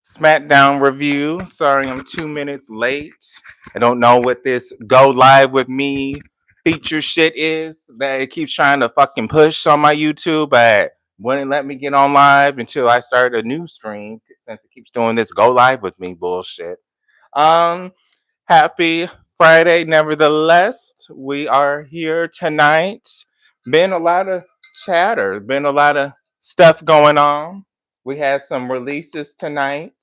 Smackdown review. Sorry, I'm 2 minutes late. I don't know what this go live with me feature shit is that it keeps trying to fucking push on my YouTube, but wouldn't let me get on live until I start a new stream since it keeps doing this go live with me bullshit. Um, Happy Friday, nevertheless. We are here tonight. Been a lot of chatter, been a lot of stuff going on. We had some releases tonight.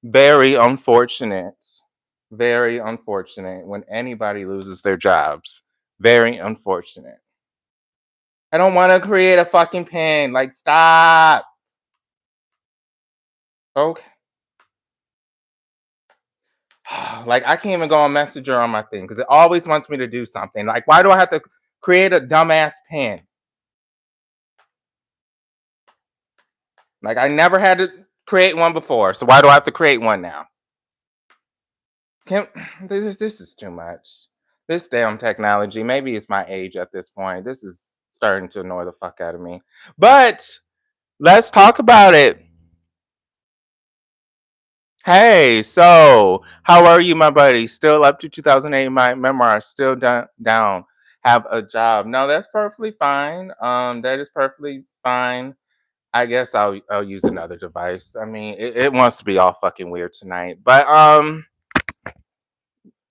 Very unfortunate. Very unfortunate when anybody loses their jobs. Very unfortunate. I don't want to create a fucking pin. Like, stop. Okay. Like, I can't even go on Messenger on my thing because it always wants me to do something. Like, why do I have to create a dumbass pin? Like, I never had to create one before, so why do I have to create one now? This is too much. This damn technology. Maybe it's my age at this point. This is starting to annoy the fuck out of me. But let's talk about it. Hey, so how are you, my buddy? Still up to 2008? My memoir still down. Have a job? No, that's perfectly fine. That is perfectly fine. I guess I'll use another device. I mean, it wants to be all fucking weird tonight. But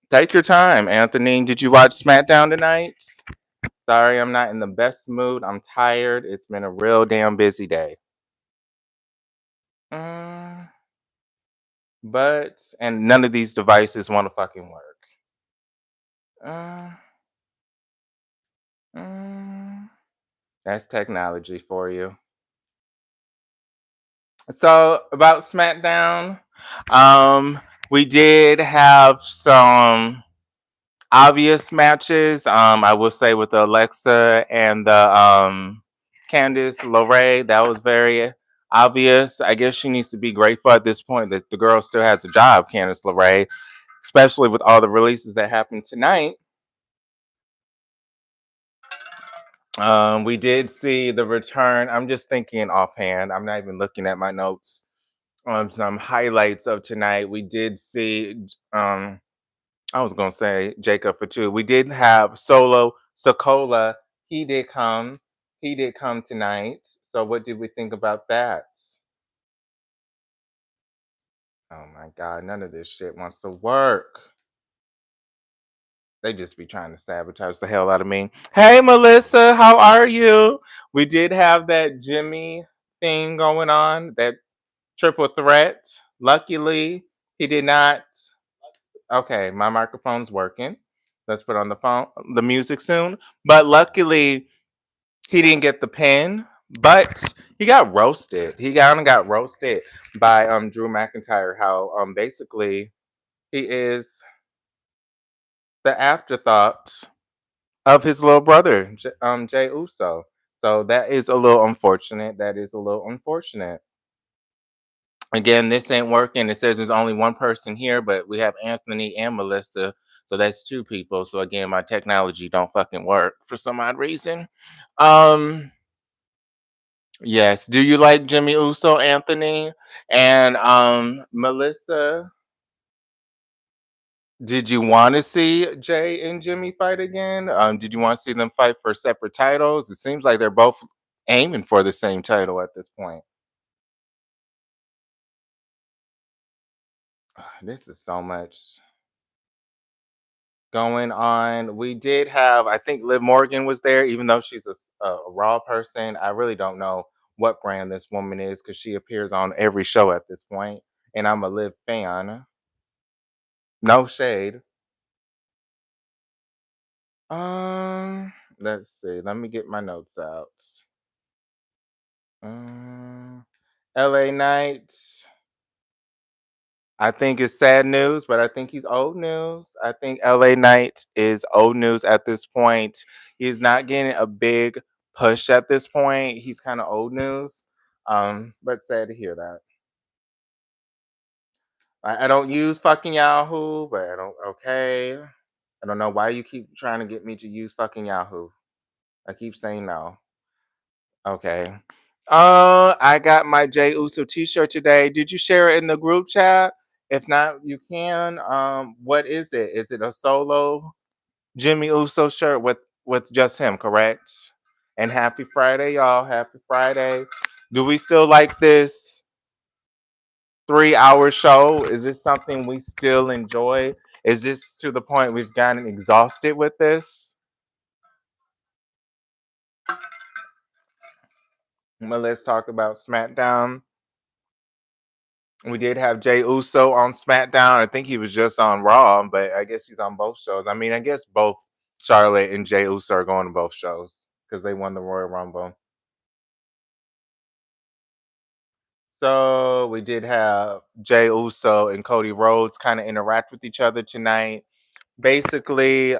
take your time, Anthony. Did you watch Smackdown tonight? Sorry, I'm not in the best mood. I'm tired. It's been a real damn busy day. But and none of these devices want to fucking work. Uh, mm, that's technology for you. So about SmackDown, we did have some obvious matches. I will say with the Alexa and the Candice LeRae, that was very obvious. I guess she needs to be grateful at this point that the girl still has a job, Candice LeRae, especially with all the releases that happened tonight. We did see the return. I'm just thinking offhand. I'm not even looking at my notes. Some highlights of tonight. We did see. I was gonna say Jacob for two. We did have Solo Sokola. He did come. He did come tonight. So what did we think about that? Oh my god, none of this shit wants to work. They just be trying to sabotage the hell out of me. Hey Melissa, how are you? We did have that Jimmy thing going on, that triple threat. Luckily, he did not. Okay, my microphone's working. Let's put on the music soon. But luckily, he didn't get the pin. But he got roasted. He got roasted by Drew McIntyre. How basically he is the afterthought of his little brother, Jay Uso. So that is a little unfortunate. That is a little unfortunate. Again, this ain't working. It says there's only one person here, but we have Anthony and Melissa. So that's two people. So again, my technology don't fucking work for some odd reason. Um yes. Do you like Jimmy Uso, Anthony? And Melissa, did you want to see Jay and Jimmy fight again? Did you want to see them fight for separate titles? It seems like they're both aiming for the same title at this point. This is so much going on. We did have, I think Liv Morgan was there, even though she's a Raw person. I really don't know what brand this woman is because she appears on every show at this point, and I'm a Liv fan. No shade. Let's see. Let me get my notes out. Um, LA Knight. I think it's sad news, but I think he's old news. I think LA Knight is old news at this point. He's not getting a big push at this point. He's kind of old news. But sad to hear that. I don't use fucking Yahoo, but I don't. Okay, I don't know why you keep trying to get me to use fucking Yahoo. I keep saying no. Okay. I got my Jay Uso T-shirt today. Did you share it in the group chat? If not, you can. What is it? Is it a solo Jimmy Uso shirt with just him? Correct. And happy Friday, y'all. Happy Friday. Do we still like this 3 hour show? Is this something we still enjoy? Is this to the point we've gotten exhausted with this? Well, let's talk about SmackDown. We did have Jay Uso on SmackDown. I think he was just on Raw, but I guess he's on both shows. I mean, I guess both Charlotte and Jay Uso are going to both shows because they won the Royal Rumble. So we did have Jay Uso and Cody Rhodes kind of interact with each other tonight. Basically,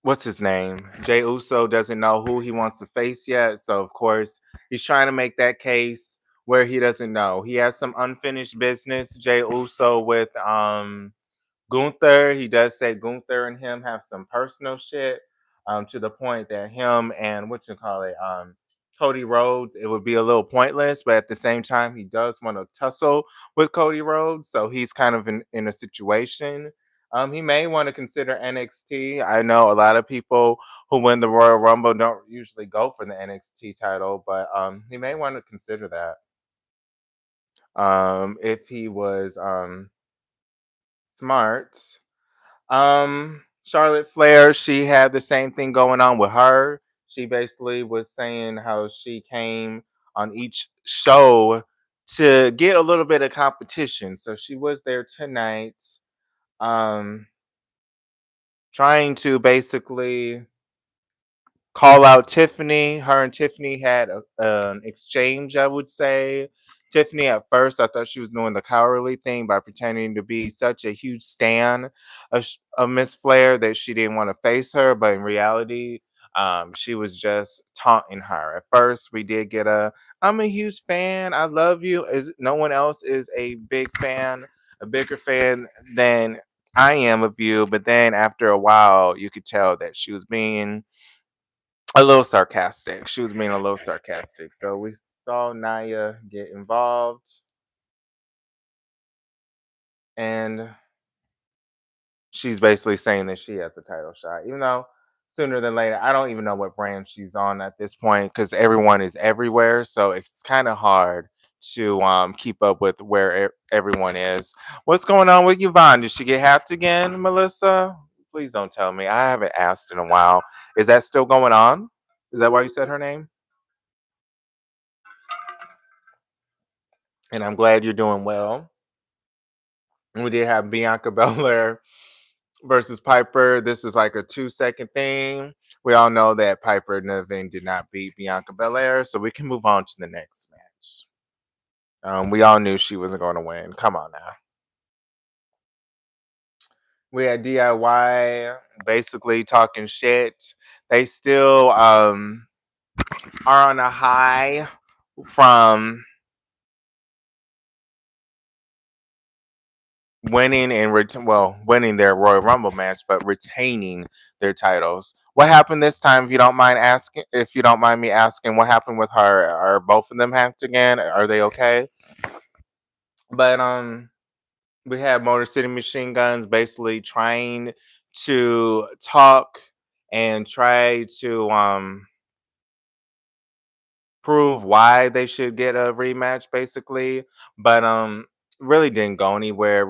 what's his name? Jay Uso doesn't know who he wants to face yet. So, of course, he's trying to make that case where he doesn't know. He has some unfinished business, Jay Uso, with Gunther. He does say Gunther and him have some personal shit, to the point that him and what you call it, Cody Rhodes, it would be a little pointless, but at the same time, he does want to tussle with Cody Rhodes, so he's kind of in a situation. He may want to consider NXT. I know a lot of people who win the Royal Rumble don't usually go for the NXT title, but he may want to consider that. If he was smart. Charlotte Flair, she had the same thing going on with her. She basically was saying how she came on each show to get a little bit of competition. So she was there tonight, um, trying to basically call out Tiffany. Her and Tiffany had an exchange, I would say. Tiffany, at first, I thought she was doing the cowardly thing by pretending to be such a huge stan of Miss Flair that she didn't want to face her. But in reality, she was just taunting her. At first, we did get I'm a huge fan. I love you. Is no one else is a big fan, a bigger fan than I am of you. But then after a while, you could tell that she was being a little sarcastic. She was being a little sarcastic. So we saw Naya get involved, and she's basically saying that she has the title shot. Even though sooner than later, I don't even know what brand she's on at this point because everyone is everywhere. So it's kind of hard to keep up with where everyone is. What's going on with Yvonne? Did she get hacked again, Melissa? Please don't tell me. I haven't asked in a while. Is that still going on? Is that why you said her name? And I'm glad you're doing well. We did have Bianca Belair versus Piper. This is like a 2 second thing. We all know that Piper Niven did not beat Bianca Belair, so we can move on to the next match. We all knew she wasn't going to win. Come on now. We had DIY basically talking shit. They still are on a high from winning and winning their Royal Rumble match, but retaining their titles. What happened this time? If you don't mind asking, if you don't mind me asking, what happened with her? Are both of them hacked again? Are they okay? But we had Motor City Machine Guns basically trying to talk and try to prove why they should get a rematch basically, but really didn't go anywhere.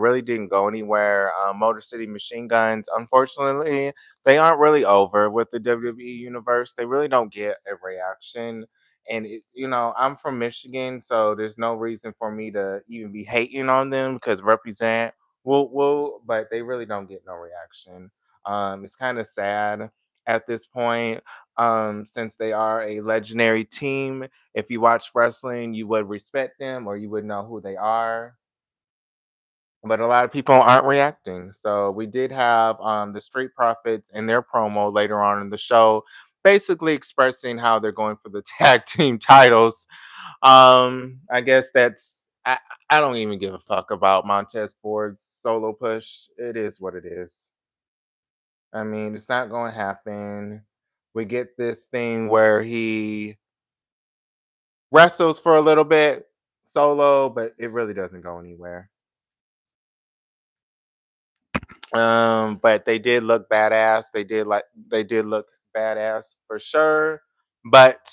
Motor City Machine Guns, unfortunately, they aren't really over with the WWE universe. They really don't get a reaction, and I'm from Michigan, so there's no reason for me to even be hating on them because represent woo, but they really don't get no reaction. It's kind of sad at this point, since they are a legendary team. If you watch wrestling, you would respect them or you would know who they are. But a lot of people aren't reacting. So we did have the Street Profits in their promo later on in the show, basically expressing how they're going for the tag team titles. I guess I don't even give a fuck about Montez Ford's solo push. It is what it is. I mean, it's not going to happen. We get this thing where he wrestles for a little bit solo, but it really doesn't go anywhere. But they did look badass. They did look badass for sure. But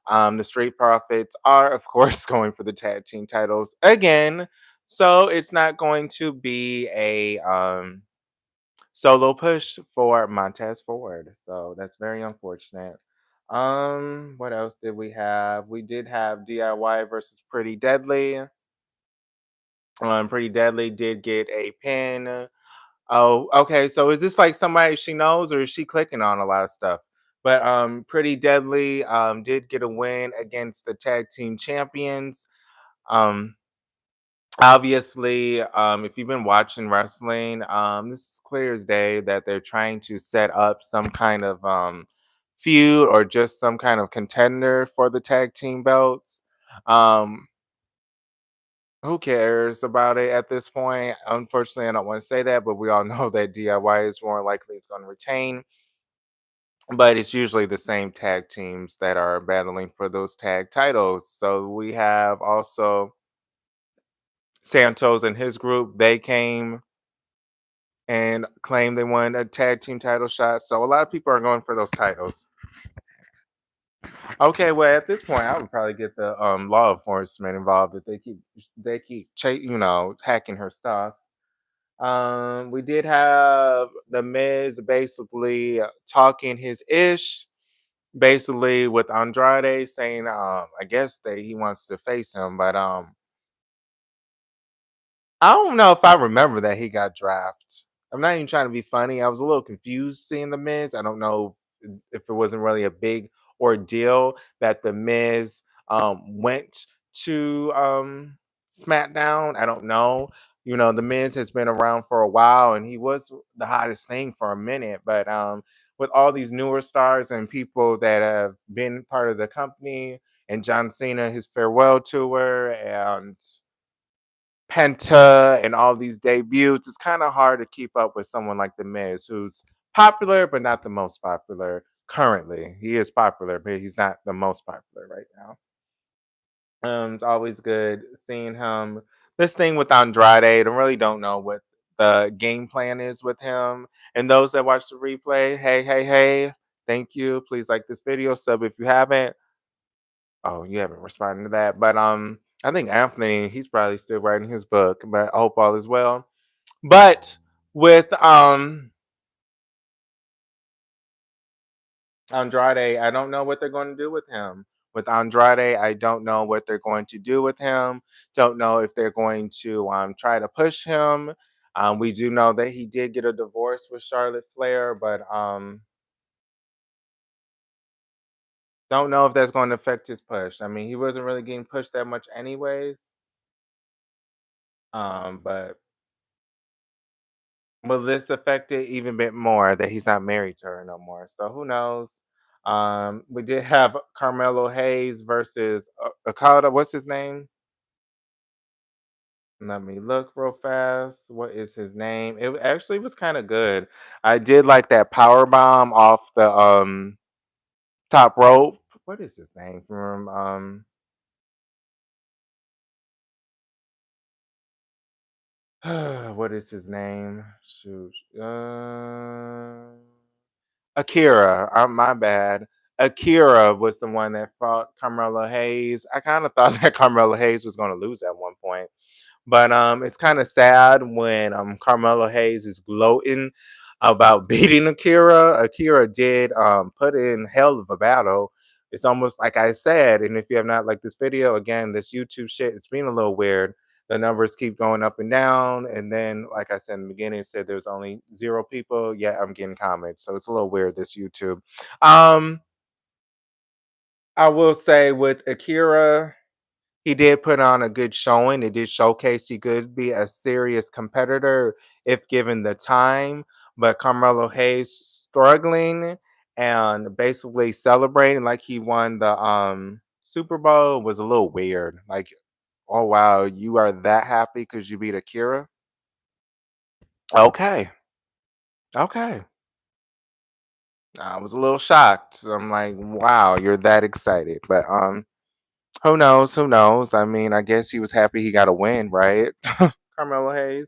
the Street Profits are, of course, going for the tag team titles again. So it's not going to be a solo push for Montez Ford. So that's very unfortunate. What else did we have? We did have DIY versus Pretty Deadly. Pretty Deadly did get a pin. Oh, okay. So is this like somebody she knows, or is she clicking on a lot of stuff? But Pretty Deadly did get a win against the tag team champions. Um, Obviously, if you've been watching wrestling, this is clear as day that they're trying to set up some kind of feud or just some kind of contender for the tag team belts. Um, who cares about it at this point? Unfortunately, I don't want to say that, but we all know that DIY is more likely it's going to retain. But it's usually the same tag teams that are battling for those tag titles. So we have also Santos and his group. They came and claim they won a tag team title shot. So a lot of people are going for those titles. Okay, well at this point, I would probably get the law enforcement involved if they keep hacking her stuff. We did have the Miz basically talking his ish, basically with Andrade saying, I guess that he wants to face him, but I don't know if I remember that he got drafted. I'm not even trying to be funny. I was a little confused seeing the Miz. I don't know if it wasn't really a big ordeal that the Miz went to SmackDown. I don't know. The Miz has been around for a while, and he was the hottest thing for a minute. But with all these newer stars and people that have been part of the company, and John Cena, his farewell tour, and Penta and all these debuts, it's kind of hard to keep up with someone like The Miz, who's popular but not the most popular currently. He is popular, but he's not the most popular right now. It's always good seeing him. This thing with Andrade, I really don't know what the game plan is with him. And those that watch the replay, hey, hey, hey, thank you. Please like this video, sub if you haven't. Oh, you haven't responded to that. But I think Anthony, he's probably still writing his book, but I hope all is well. But with Andrade, I don't know what they're going to do with him. With Andrade, I don't know what they're going to do with him. Don't know if they're going to try to push him. We do know that he did get a divorce with Charlotte Flair, but don't know if that's going to affect his push. I mean, he wasn't really getting pushed that much anyways. But will this affect it even bit more that he's not married to her no more? So who knows? We did have Carmelo Hayes versus Okada. What's his name? Let me look real fast. What is his name? It actually was kind of good. I did like that power bomb off the top rope. What is his name from what is his name? Shoot. Akira. My bad. Akira was the one that fought Carmelo Hayes. I kind of thought that Carmelo Hayes was going to lose at one point. But it's kind of sad when Carmelo Hayes is gloating about beating Akira. Akira did put in hell of a battle. It's almost like I said, and if you have not liked this video, again, this YouTube shit, it's been a little weird. The numbers keep going up and down, and then, like I said in the beginning, it said there's only 0 people. Yeah, I'm getting comments, so it's a little weird. This YouTube. Um, I will say with Akira, he did put on a good showing. It did showcase he could be a serious competitor if given the time. But Carmelo Hayes struggling and basically celebrating like he won the Super Bowl was a little weird. Like, oh wow, you are that happy because you beat Akira? Okay. Okay. I was a little shocked. I'm like, wow, you're that excited. But who knows? Who knows? I mean, I guess he was happy he got a win, right? Carmelo Hayes.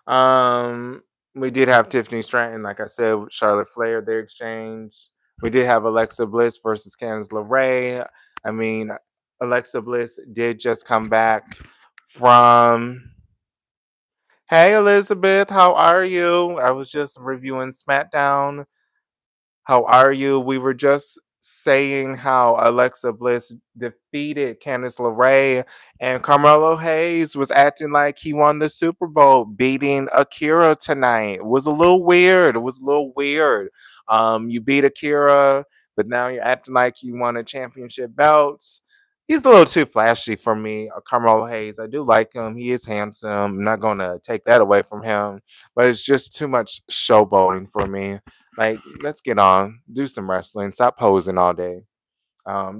Um, we did have Tiffany Stratton, like I said, with Charlotte Flair, their exchange. We did have Alexa Bliss versus Candice LeRae. I mean, Alexa Bliss did just come back from. Hey, Elizabeth, how are you? I was just reviewing Smackdown. How are you? We were just saying how Alexa Bliss defeated Candice LeRae, and Carmelo Hayes was acting like he won the Super Bowl, beating Akira tonight. It was a little weird. It was a little weird. You beat Akira, but now you're acting like you won a championship belt. He's a little too flashy for me, Carmelo Hayes. I do like him. He is handsome. I'm not going to take that away from him, but it's just too much showboating for me. Like, let's get on, do some wrestling, stop posing all day.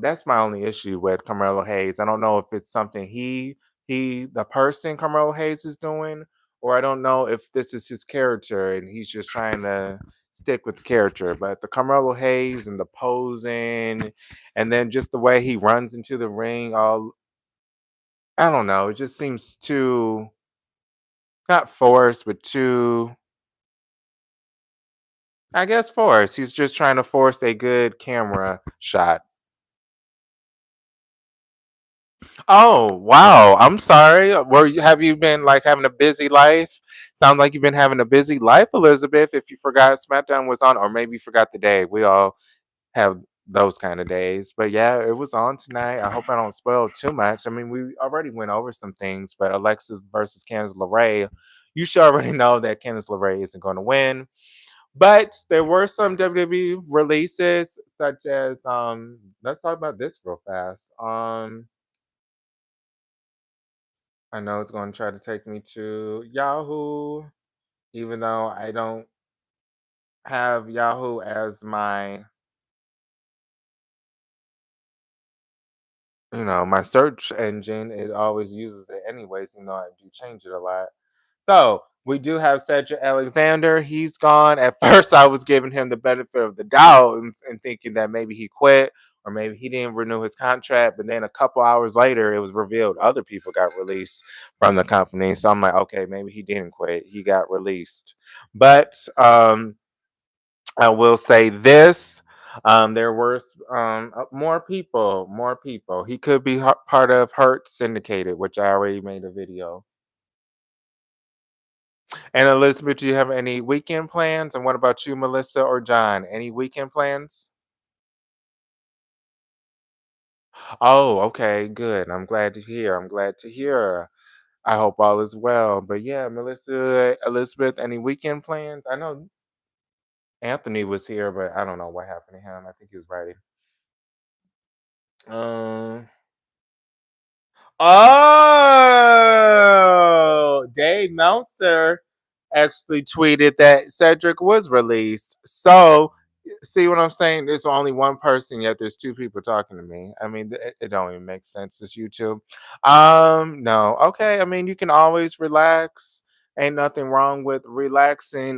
That's my only issue with Carmelo Hayes. I don't know if it's something the person Carmelo Hayes is doing, or I don't know if this is his character and he's just trying to stick with the character. But the Carmelo Hayes and the posing, and then just the way he runs into the ring, all I don't know, it just seems too not forced, but too I guess forced. He's just trying to force a good camera shot. Oh, wow. I'm sorry. Have you been like having a busy life? Sounds like you've been having a busy life, Elizabeth. If you forgot SmackDown was on, or maybe you forgot the day. We all have those kind of days. But yeah, it was on tonight. I hope I don't spoil too much. I mean, we already went over some things, but Alexis versus Candice LeRae, you should already know that Candice LeRae isn't going to win. But there were some WWE releases, such as let's talk about this real fast. I know it's going to try to take me to Yahoo, even though I don't have Yahoo as my, my search engine. It always uses it anyways, even though I do change it a lot. So we do have Cedric Alexander. He's gone. At first, I was giving him the benefit of the doubt and thinking that maybe he quit or maybe he didn't renew his contract. But then a couple hours later, it was revealed other people got released from the company. So I'm like, okay, maybe he didn't quit. He got released. But I will say this. There were more people, more people. He could be part of Hurt Syndicated, which I already made a video. And Elizabeth, do you have any weekend plans? And what about you, Melissa or John? Any weekend plans? Oh, okay, good. I'm glad to hear. I'm glad to hear. I hope all is well. But yeah, Melissa, Elizabeth, any weekend plans? I know Anthony was here, but I don't know what happened to him. I think he was writing. Um, Oh, Dave Meltzer actually tweeted that Cedric was released. So, see what I'm saying? There's only one person, yet there's two people talking to me. I mean, it don't even make sense. It's YouTube. No. Okay. I mean, you can always relax. Ain't nothing wrong with relaxing.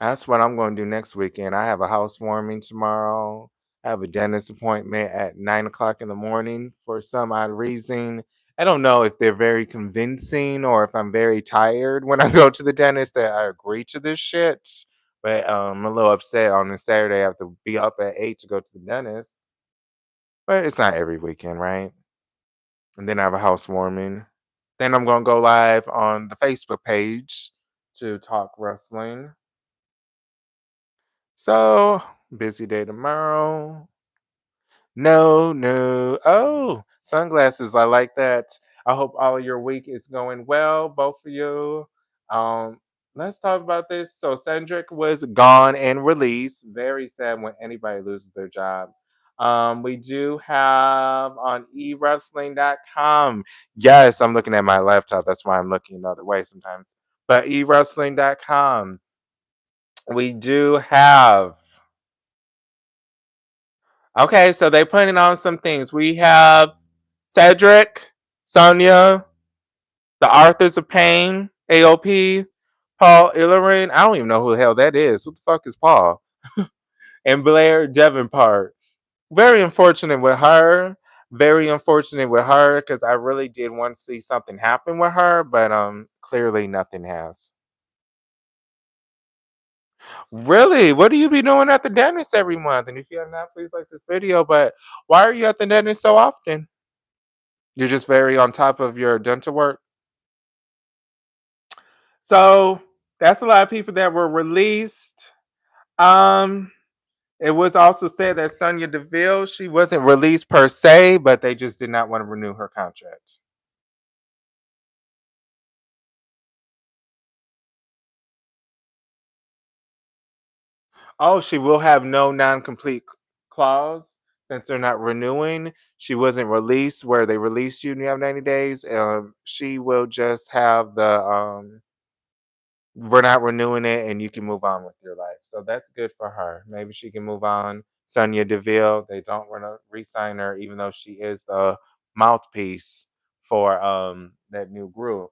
That's what I'm going to do next weekend. I have a housewarming tomorrow. I have a dentist appointment at 9 o'clock in the morning for some odd reason. I don't know if they're very convincing or if I'm very tired when I go to the dentist that I agree to this shit. But I'm a little upset on this Saturday. I have to be up at 8 to go to the dentist. But it's not every weekend, right? And then I have a housewarming. Then I'm going to go live on the Facebook page to talk wrestling. So, busy day tomorrow. No, no. Oh, sunglasses. I like that. I hope all of your week is going well, both of you. Um, let's talk about this. So Cedric was gone and released. Very sad when anybody loses their job. We do have on ewrestling.com. Yes, I'm looking at my laptop. That's why I'm looking the other way sometimes. But ewrestling.com. We do have. Okay, so they putting on some things. We have Cedric, Sonia, the Arthurs of Pain, AOP, Paul Ellering. I don't even know who the hell that is. Who the fuck is Paul? And Blair Davenport. Very unfortunate with her. Very unfortunate with her because I really did want to see something happen with her, but clearly nothing has. Really? What do you be doing at the dentist every month? And if you have not, please like this video. But why are you at the dentist so often? You're just very on top of your dental work. So that's a lot of people that were released. Um, it was also said that Sonya Deville, she wasn't released per se, but they just did not want to renew her contract. Oh, she will have no non-complete clause since they're not renewing. She wasn't released where they released you and you have 90 days. She will just have the we're not renewing it and you can move on with your life. So that's good for her. Maybe she can move on. Sonia Deville, they don't want to re-sign her, even though she is the mouthpiece for that new group.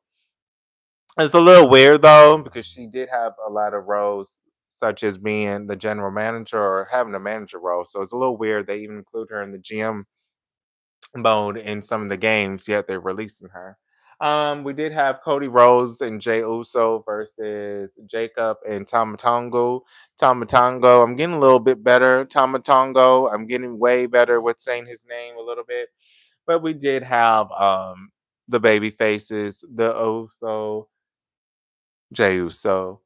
It's a little weird though, because she did have a lot of roles, such as being the general manager or having a manager role. So it's a little weird they even include her in the GM mode in some of the games, yet they're releasing her. We did have Cody Rhodes and Jay Uso versus Jacob and Tamatongo. Tamatongo, I'm getting a little bit better. Tamatongo, I'm getting way better with saying his name a little bit. But we did have the baby faces, the Uso, Jey Uso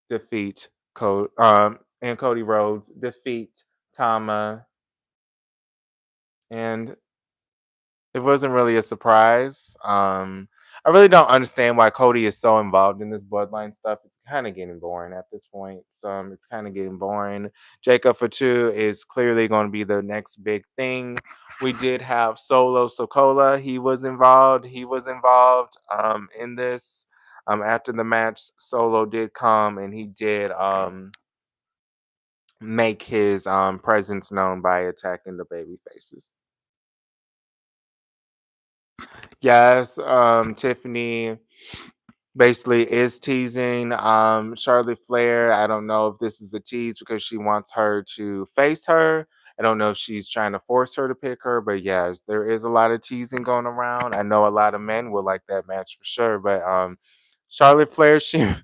defeat and Cody Rhodes defeat Tama, and it wasn't really a surprise. I really don't understand why Cody is so involved in this bloodline stuff. It's kind of getting boring at this point. So it's kind of getting boring. Jacob Fatu is clearly going to be the next big thing. We did have Solo Sokola. He was involved. He was involved in this. After the match, Solo did come and he did make his presence known by attacking the baby faces. Yes, Tiffany basically is teasing Charlotte Flair. I don't know if this is a tease because she wants her to face her. I don't know if she's trying to force her to pick her, but yes, there is a lot of teasing going around. I know a lot of men will like that match for sure, but Charlotte Flair, she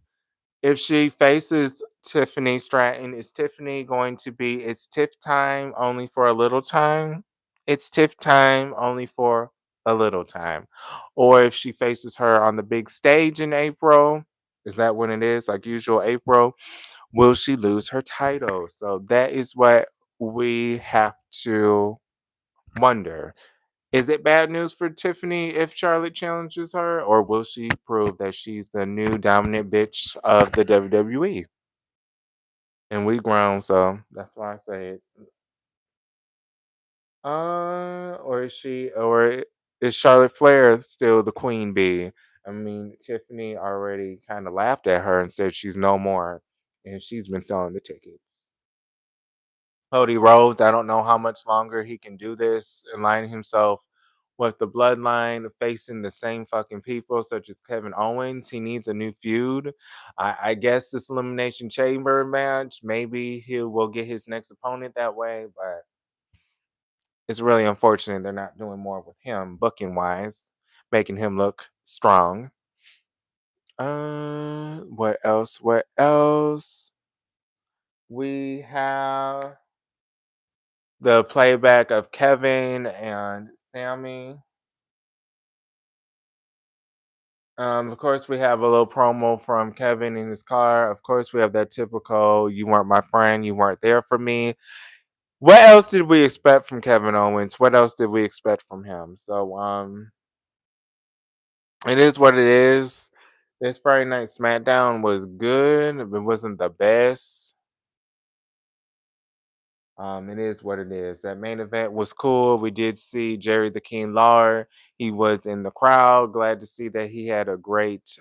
if she faces Tiffany Stratton, is Tiffany going to be it's Tiff time only for a little time? It's Tiff time only for a little time. Or if she faces her on the big stage in April, is that when it is? Like usual April, will she lose her title? So that is what we have to wonder. Is it bad news for Tiffany if Charlotte challenges her, or will she prove that she's the new dominant bitch of the WWE? And we grown, so that's why I say it. Or is Charlotte Flair still the queen bee? I mean, Tiffany already kind of laughed at her and said she's no more, and she's been selling the tickets. Cody Rhodes, I don't know how much longer he can do this, aligning himself with the bloodline, facing the same fucking people, such as Kevin Owens. He needs a new feud. I guess this Elimination Chamber match, maybe he will get his next opponent that way, but it's really unfortunate they're not doing more with him, booking wise, making him look strong. What else? What else? We have the playback of Kevin and Sammy. Of course, we have a little promo from Kevin in his car. Of course, we have that typical "You weren't my friend, you weren't there for me." What else did we expect from Kevin Owens? What else did we expect from him? So, it is what it is. This Friday night SmackDown was good. It wasn't the best. It is what it is. That main event was cool. We did see Jerry the King Lawler. He was in the crowd. Glad to see that he had a great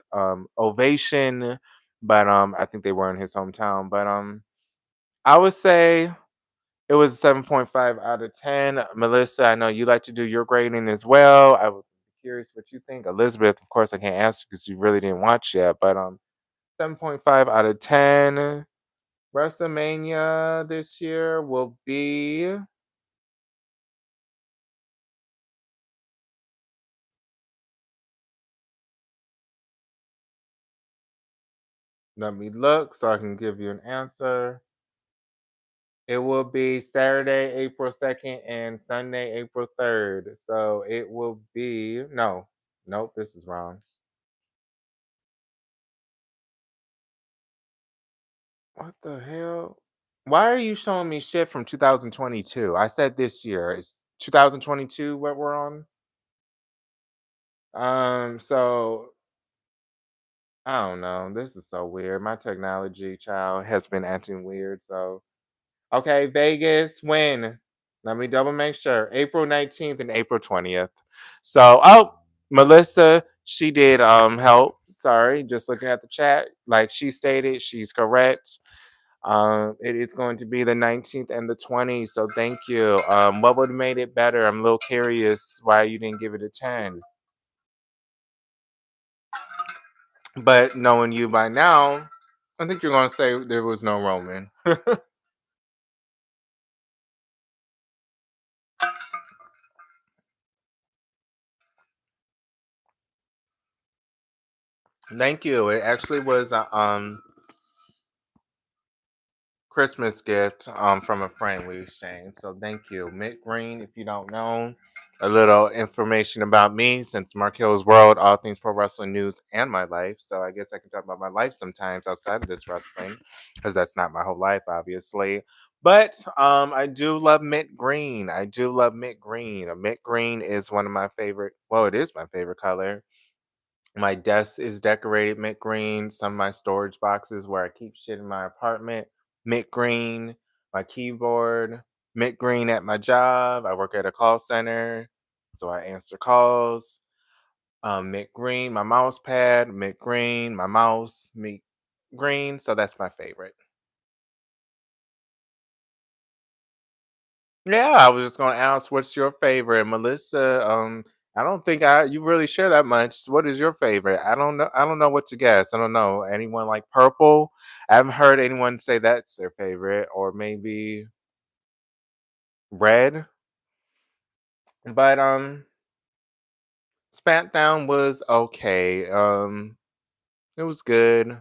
ovation. But I think they were in his hometown. But I would say it was a 7.5 out of 10. Melissa, I know you like to do your grading as well. I was curious what you think. Elizabeth, of course, I can't ask you because you really didn't watch yet. But 7.5 out of 10. WrestleMania this year will be. Let me look so I can give you an answer. It will be Saturday, April 2nd and Sunday, April 3rd. So it will be. No, nope, this is wrong. What the hell? Why are you showing me shit from 2022? I said this year. It's 2022 what we're on? So I don't know. This is so weird. My technology child has been acting weird. So okay, Vegas, when? Let me double make sure. April 19th and April 20th. So Melissa, she did help. Sorry, just looking at the chat. Like she stated, she's correct. It is going to be the 19th and the 20th. So thank you. What would have made it better? I'm a little curious why you didn't give it a 10. But knowing you by now, I think you're gonna say there was no Roman. Thank you. It actually was a Christmas gift from a friend we exchanged. So thank you. Mint Green, if you don't know, a little information about me since Marquel's World, all things pro wrestling news and my life. So I guess I can talk about my life sometimes outside of this wrestling, because that's not my whole life, obviously. But I do love mint green. I do love mint green. A mint green is one of my favorite. Well, it is my favorite color. My desk is decorated mint green. Some of my storage boxes where I keep shit in my apartment, mint green. My keyboard, mint green at my job. I work at a call center, so I answer calls. Mint green. My mouse pad, mint green. My mouse, mint green. So that's my favorite. Yeah, I was just gonna ask, what's your favorite, Melissa? I don't think you really share that much. What is your favorite? I don't know. I don't know what to guess. I don't know. Anyone like purple? I haven't heard anyone say that's their favorite, or maybe red. But Smackdown was okay. It was good.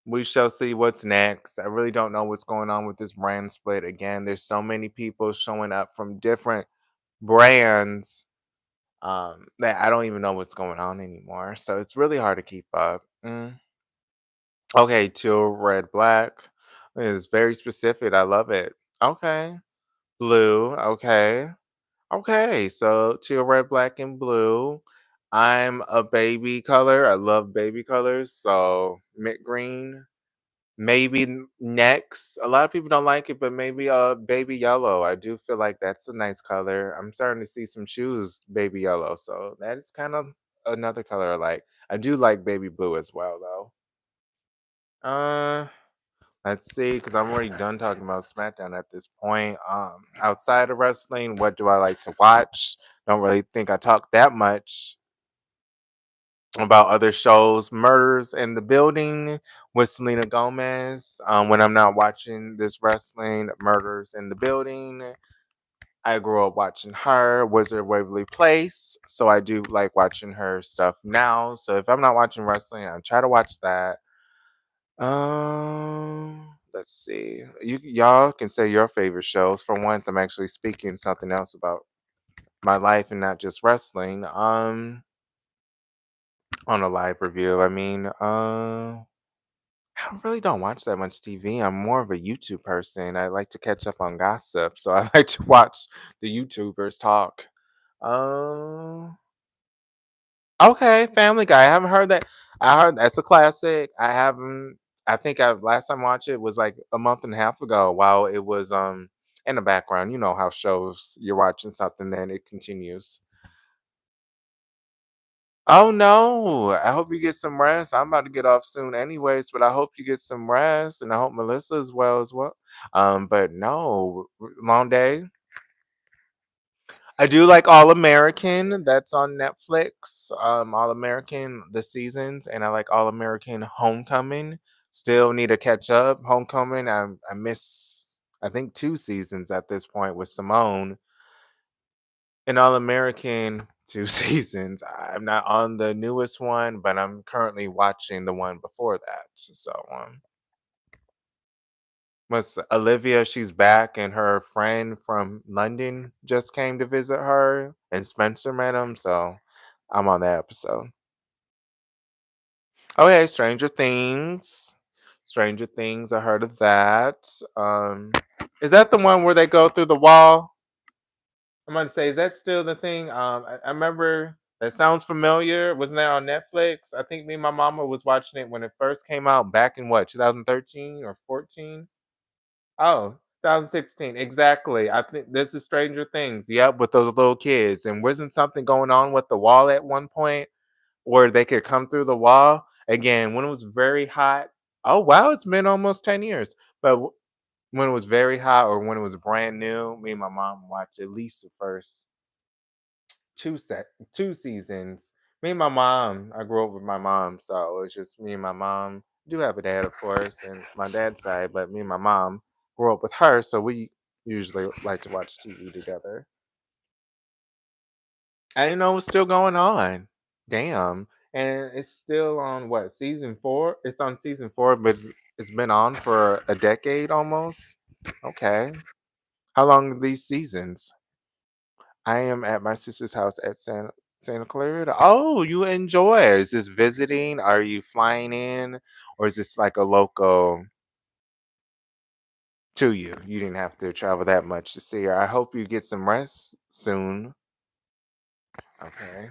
We shall see what's next. I really don't know what's going on with this brand split. Again, there's so many people showing up from different brands that I don't even know what's going on anymore. So it's really hard to keep up. Okay, teal, red, black. It's very specific. I love it. Okay. Blue. Okay. Okay. So teal, red, black, and blue. I'm a baby color. I love baby colors. So mint green. Maybe next. A lot of people don't like it, but maybe baby yellow. I do feel like that's a nice color. I'm starting to see some shoes baby yellow, so that is kind of another color I like. I do like baby blue as well, though. Uh, let's see, because I'm already done talking about SmackDown at this point. Outside of wrestling, what do I like to watch? Don't really think I talk that much about other shows. Murders in the Building with Selena Gomez. When I'm not watching this wrestling, Murders in the Building. I grew up watching her, Wizard of Waverly Place. So I do like watching her stuff now. So if I'm not watching wrestling, I try to watch that. Let's see. Y'all can say your favorite shows. For once, I'm actually speaking something else about my life and not just wrestling. On a live review. I really don't watch that much TV. I'm more of a YouTube person. I like to catch up on gossip, so I like to watch the YouTubers talk. Uh, okay, Family Guy. I haven't heard that. I heard that's a classic. I haven't. I think I last time I watched it was like a month and a half ago. While it was in the background. You know how shows you're watching something, then it continues. Oh no! I hope you get some rest. I'm about to get off soon, anyways. But I hope you get some rest, and I hope Melissa as well. But no, long day. I do like All American. That's on Netflix. All American the seasons, and I like All American Homecoming. Still need to catch up. Homecoming. I miss. I think 2 seasons at this point with Simone. And All American 2 seasons. I'm not on the newest one, but I'm currently watching the one before that. So was Olivia, she's back, and her friend from London just came to visit her, and Spencer met him, so I'm on that episode. Okay, Stranger Things. Stranger Things, I heard of that. Is that the one where they go through the wall? I'm gonna say, is that still the thing? I remember that sounds familiar. Wasn't that on Netflix? I think me and my mama was watching it when it first came out back in what, 2013 or 14? Oh, 2016. Exactly. I think this is Stranger Things. Yep, with those little kids. And wasn't something going on with the wall at one point where they could come through the wall? Again, when it was very hot. Oh, wow, it's been almost 10 years. But when it was very hot or when it was brand new, me and my mom watched at least the first two set 2 seasons. Me and my mom, I grew up with my mom, so it's just me and my mom. Do have a dad, of course, and my dad's side, but me and my mom grew up with her, so we usually like to watch TV together. I didn't know it was still going on. Damn. And it's still on what, season 4? It's on season 4, but it's been on for a decade almost. Okay. How long are these seasons? I am at my sister's house at Santa Clarita. Oh, you enjoy. Is this visiting? Are you flying in? Or is this like a local to you? You didn't have to travel that much to see her. I hope you get some rest soon. Okay.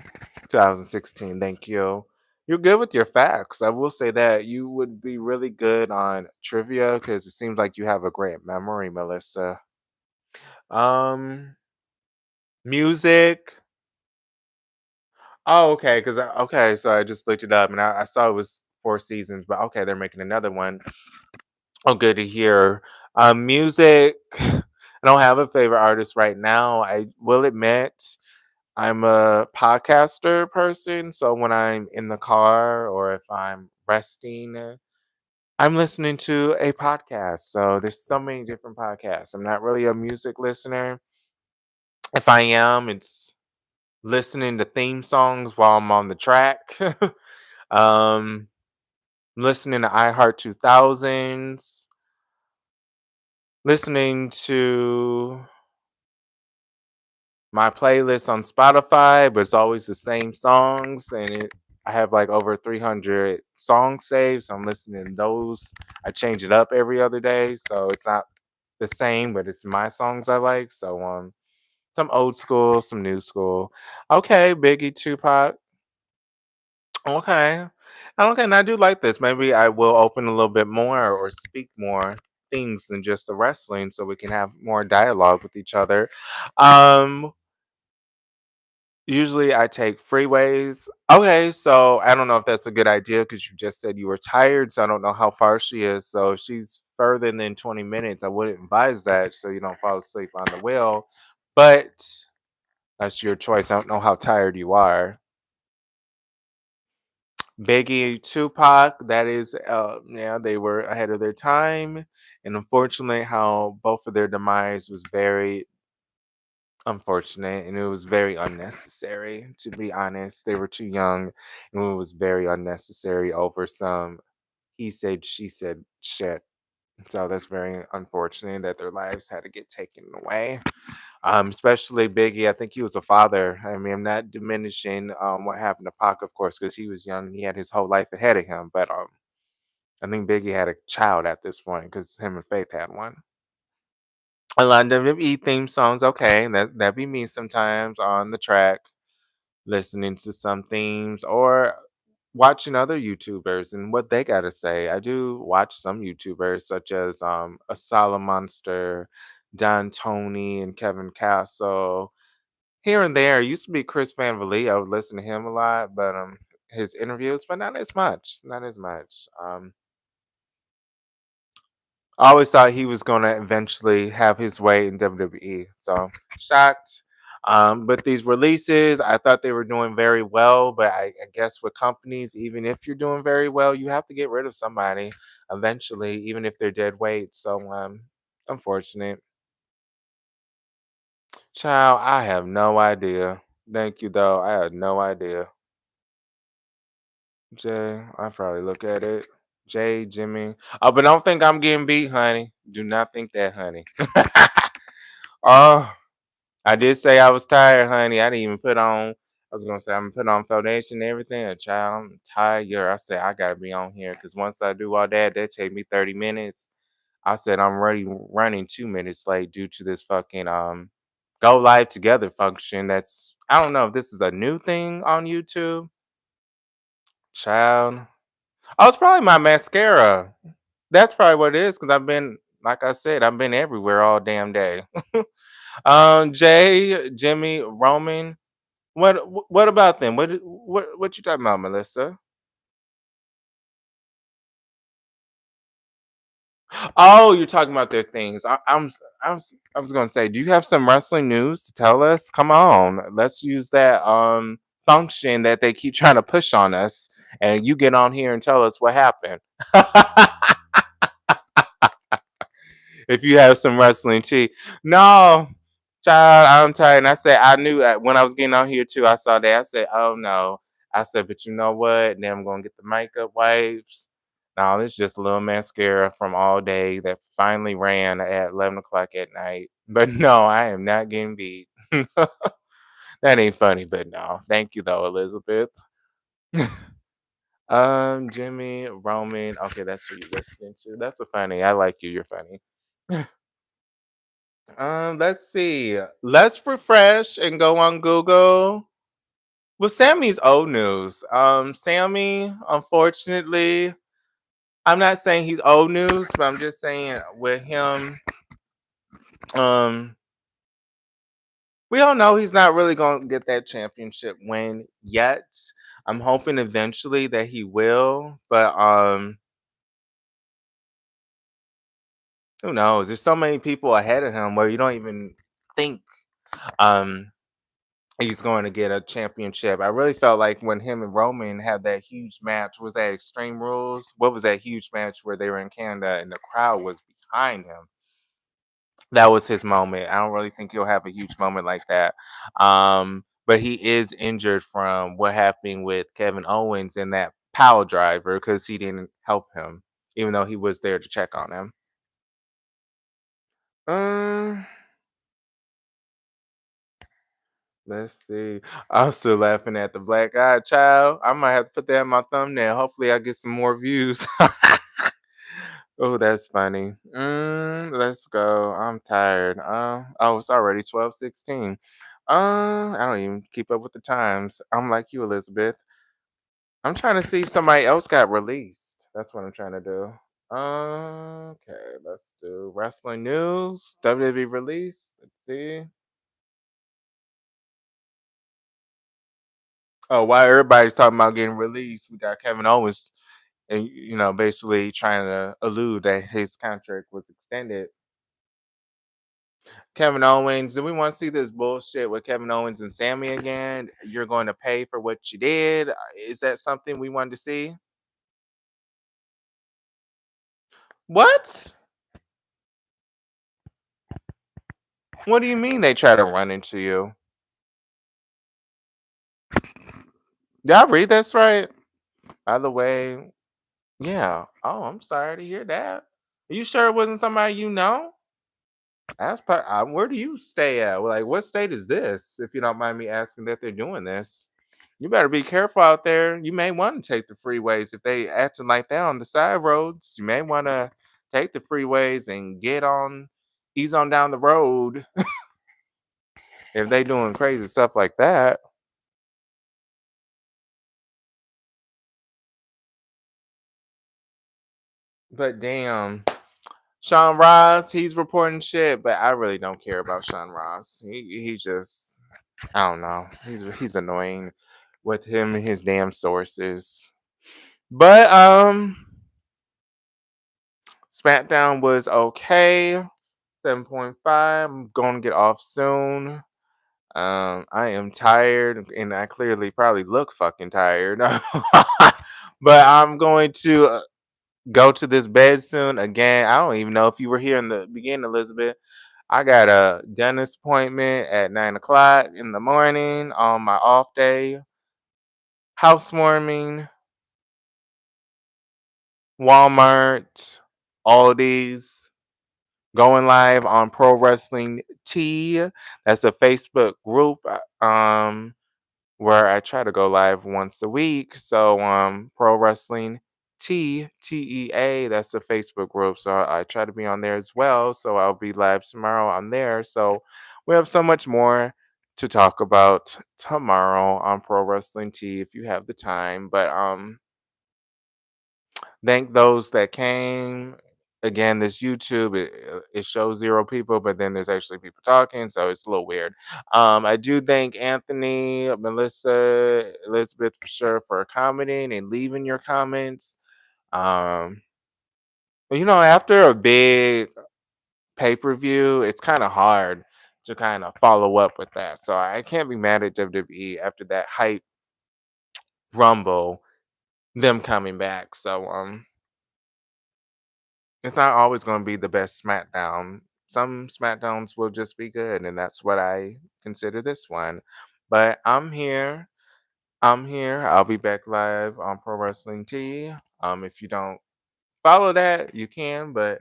2016, thank you. You're good with your facts. I will say that you would be really good on trivia because it seems like you have a great memory, Melissa. Um, music. Oh, okay, okay, so I just looked it up and I saw it was 4 seasons, but okay, they're making another one. Oh, good to hear. Music. I don't have a favorite artist right now. I will admit I'm a podcaster person, so when I'm in the car or if I'm resting, I'm listening to a podcast. So there's so many different podcasts. I'm not really a music listener. If I am, it's listening to theme songs while I'm on the track. um, listening to iHeart 2000s, listening to my playlist on Spotify, but it's always the same songs, and I have like over 300 songs saved, so I'm listening to those. I change it up every other day, so it's not the same, but it's my songs I like. So some old school, some new school. Okay, Biggie, Tupac. Okay. Okay, and I do like this. Maybe I will open a little bit more or speak more things than just the wrestling so we can have more dialogue with each other. Um, Usually I take freeways. Okay, so I don't know if that's a good idea because you just said you were tired, so I don't know how far she is. So if she's further than 20 minutes, I wouldn't advise that so you don't fall asleep on the wheel. But that's your choice. I don't know how tired you are. Biggie, Tupac, that is, yeah, they were ahead of their time. And unfortunately, how both of their demise was very unfortunate and it was very unnecessary, to be honest. They were too young and it was very unnecessary over some he said, she said shit. So that's very unfortunate that their lives had to get taken away. Especially Biggie. I think he was a father. I mean, I'm not diminishing what happened to Pac, of course, because he was young. He had his whole life ahead of him. But I think Biggie had a child at this point because him and Faith had one. A lot of WWE theme songs, okay, that be me sometimes on the track, listening to some themes or watching other YouTubers and what they gotta say. I do watch some YouTubers such as Asala Monster, Don Tony, and Kevin Castle. Here and there, it used to be Chris Van Vliet. I would listen to him a lot, but his interviews, but not as much. Not as much. I always thought he was gonna eventually have his way in WWE. So shocked. But these releases, I thought they were doing very well. But I guess with companies, even if you're doing very well, you have to get rid of somebody eventually, even if they're dead weight. So unfortunate. Child, I have no idea. Thank you though. I had no idea. Jay, I probably look at it. Jay, Jimmy. Oh, but don't think I'm getting beat, honey. Do not think that, honey. Oh, I did say I was tired, honey. I didn't even put on. I was gonna say I'm putting on foundation and everything. A child, I'm tired. I said I gotta be on here because once I do all that, that take me 30 minutes. I said I'm already running 2 minutes late due to this fucking go live together function. That's I don't know if this is a new thing on YouTube. Child. Oh, it's probably my mascara. That's probably what it is because I've been, like I said, I've been everywhere all damn day. Jay, Jimmy, Roman. What about them? What you talking about, Melissa? Oh, you're talking about their things. I was gonna say, do you have some wrestling news to tell us? Come on, let's use that function that they keep trying to push on us, and you get on here and tell us what happened. If you have some wrestling tea. No, child, I'm tired. And I said, I knew that when I was getting on here too, I saw that. I said, oh no. I said, but you know what? Then I'm going to get the makeup wipes. No, it's just a little mascara from all day that finally ran at 11 o'clock at night. But no, I am not getting beat. That ain't funny, but no. Thank you, though, Elizabeth. Jimmy, Roman. Okay, that's who you're listening to. That's a funny. I like you. You're funny. Let's see. Let's refresh and go on Google. Well, Sammy's old news. Sammy, unfortunately, I'm not saying he's old news, but I'm just saying with him, um, we all know he's not really gonna get that championship win yet. I'm hoping eventually that he will, but who knows? There's so many people ahead of him where you don't even think um he's going to get a championship. I really felt like when him and Roman had that huge match, was that Extreme Rules? What was that huge match where they were in Canada and the crowd was behind him? That was his moment. I don't really think he'll have a huge moment like that. But he is injured from what happened with Kevin Owens and that power driver because he didn't help him, even though he was there to check on him. Um, let's see. I'm still laughing at the black eyed child. I might have to put that in my thumbnail. Hopefully, I get some more views. Oh, that's funny. Let's go. I'm tired. Oh, it's already 12:16. I don't even keep up with the times. I'm like you, Elizabeth. I'm trying to see if somebody else got released. That's what I'm trying to do. Okay, let's do wrestling news. WWE release. Let's see. Oh, while everybody's talking about getting released, we got Kevin Owens, and basically trying to allude that his contract was extended. Kevin Owens, do we want to see this bullshit with Kevin Owens and Sammy again? You're going to pay for what you did. Is that something we wanted to see? What? What do you mean they try to run into you? Did I read this right? By the way, yeah. Oh, I'm sorry to hear that. Are you sure it wasn't somebody you know? Where do you stay at? Like, what state is this? If you don't mind me asking that they're doing this, you better be careful out there. You may want to take the freeways if they acting like that on the side roads. You may want to take the freeways and ease on down the road if they doing crazy stuff like that. But damn, Sean Ross, he's reporting shit, but I really don't care about Sean Ross. He just I don't know. He's annoying with him and his damn sources. But SmackDown was okay. 7.5. I'm gonna get off soon. I am tired, and I clearly probably look fucking tired. But I'm going to go to this bed soon. Again, I don't even know if you were here in the beginning, Elizabeth. I got a dentist appointment at 9 o'clock in the morning on my off day. Housewarming, Walmart, Aldi's, going live on Pro Wrestling T. That's a Facebook group. Where I try to go live once a week. So Pro Wrestling TEA, that's the Facebook group. So I try to be on there as well. So I'll be live tomorrow on there. So we have so much more to talk about tomorrow on Pro Wrestling T if you have the time. But thank those that came. Again, this YouTube it shows 0 people, but then there's actually people talking, so it's a little weird. I do thank Anthony, Melissa, Elizabeth for sure for accommodating and leaving your comments. Um, after a big pay-per-view, it's kind of hard to kind of follow up with that. So I can't be mad at WWE after that hype rumble, them coming back. So it's not always going to be the best SmackDown. Some SmackDowns will just be good, and that's what I consider this one. But I'm here. I'm here. I'll be back live on Pro Wrestling T. If you don't follow that, you can. But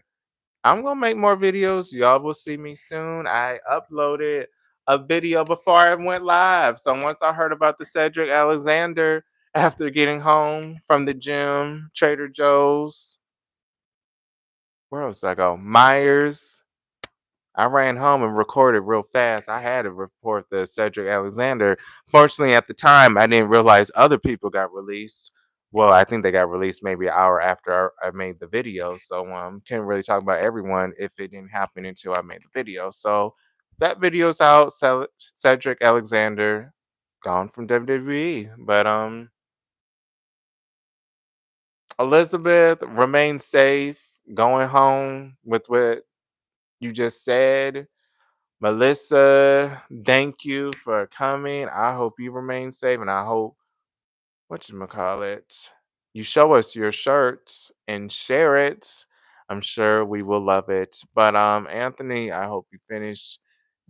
I'm gonna make more videos. Y'all will see me soon. I uploaded a video before I went live. So once I heard about the Cedric Alexander after getting home from the gym, Trader Joe's, where else did I go? Myers. I ran home and recorded real fast. I had to report the Cedric Alexander. Fortunately, at the time, I didn't realize other people got released. Well, I think they got released maybe an hour after I made the video. So can't really talk about everyone if it didn't happen until I made the video. So that video's out. Cedric Alexander gone from WWE. But Elizabeth, remain safe. Going home with what you just said. Melissa, thank you for coming. I hope you remain safe, and I hope whatchamacallit, you show us your shirts and share it. I'm sure we will love it. But Anthony, I hope you finish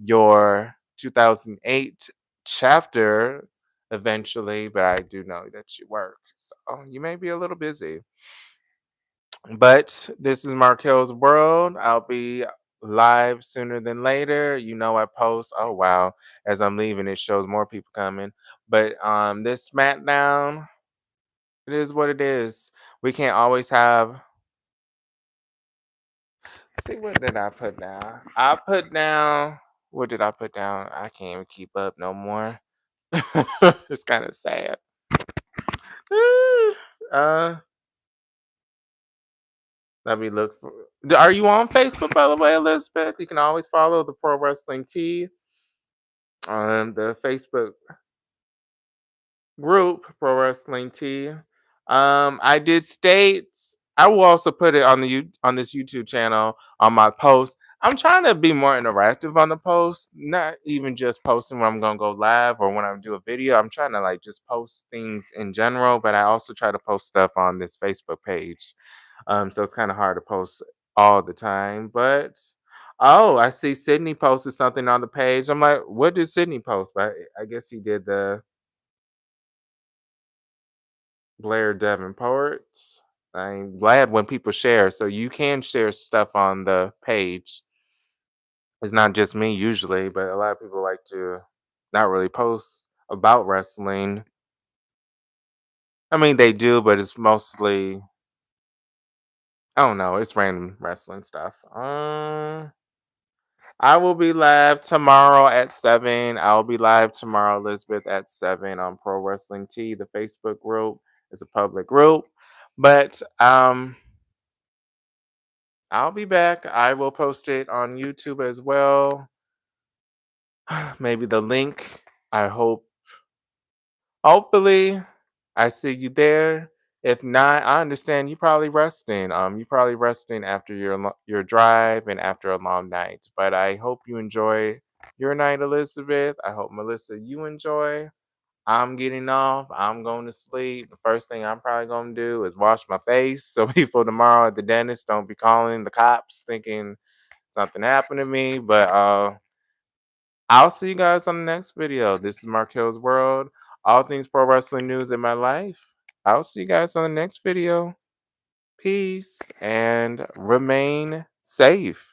your 2008 chapter eventually. But I do know that you work, so you may be a little busy. But this is Markel's World. I'll be live sooner than later. I post. Oh wow. As I'm leaving, it shows more people coming. But this SmackDown, it is what it is. We can't always have. See, what did I put down? I put down. What did I put down? I can't even keep up no more. It's kind of sad. uh Let me look for. Are you on Facebook, by the way, Elizabeth? You can always follow the Pro Wrestling T on the Facebook group, Pro Wrestling T. I did state. I will also put it on on this YouTube channel on my post. I'm trying to be more interactive on the post, not even just posting when I'm gonna go live or when I do a video. I'm trying to like just post things in general, but I also try to post stuff on this Facebook page. So it's kind of hard to post all the time. But oh, I see Sydney posted something on the page. I'm like, what did Sydney post? But I guess he did the Blair Davenport. I'm glad when people share. So you can share stuff on the page. It's not just me usually, but a lot of people like to not really post about wrestling. I mean, they do, but it's mostly, I don't know, it's random wrestling stuff. I will be live tomorrow at 7. I'll be live tomorrow, Elizabeth, at 7 on Pro Wrestling T. The Facebook group is a public group. But I'll be back. I will post it on YouTube as well. Maybe the link. I hope. Hopefully, I see you there. If not, I understand you probably resting. You probably resting after your drive and after a long night. But I hope you enjoy your night, Elizabeth. I hope, Melissa, you enjoy. I'm getting off. I'm going to sleep. The first thing I'm probably going to do is wash my face so people tomorrow at the dentist don't be calling the cops thinking something happened to me. But I'll see you guys on the next video. This is Marquel's World. All things pro wrestling news in my life. I'll see you guys on the next video. Peace and remain safe.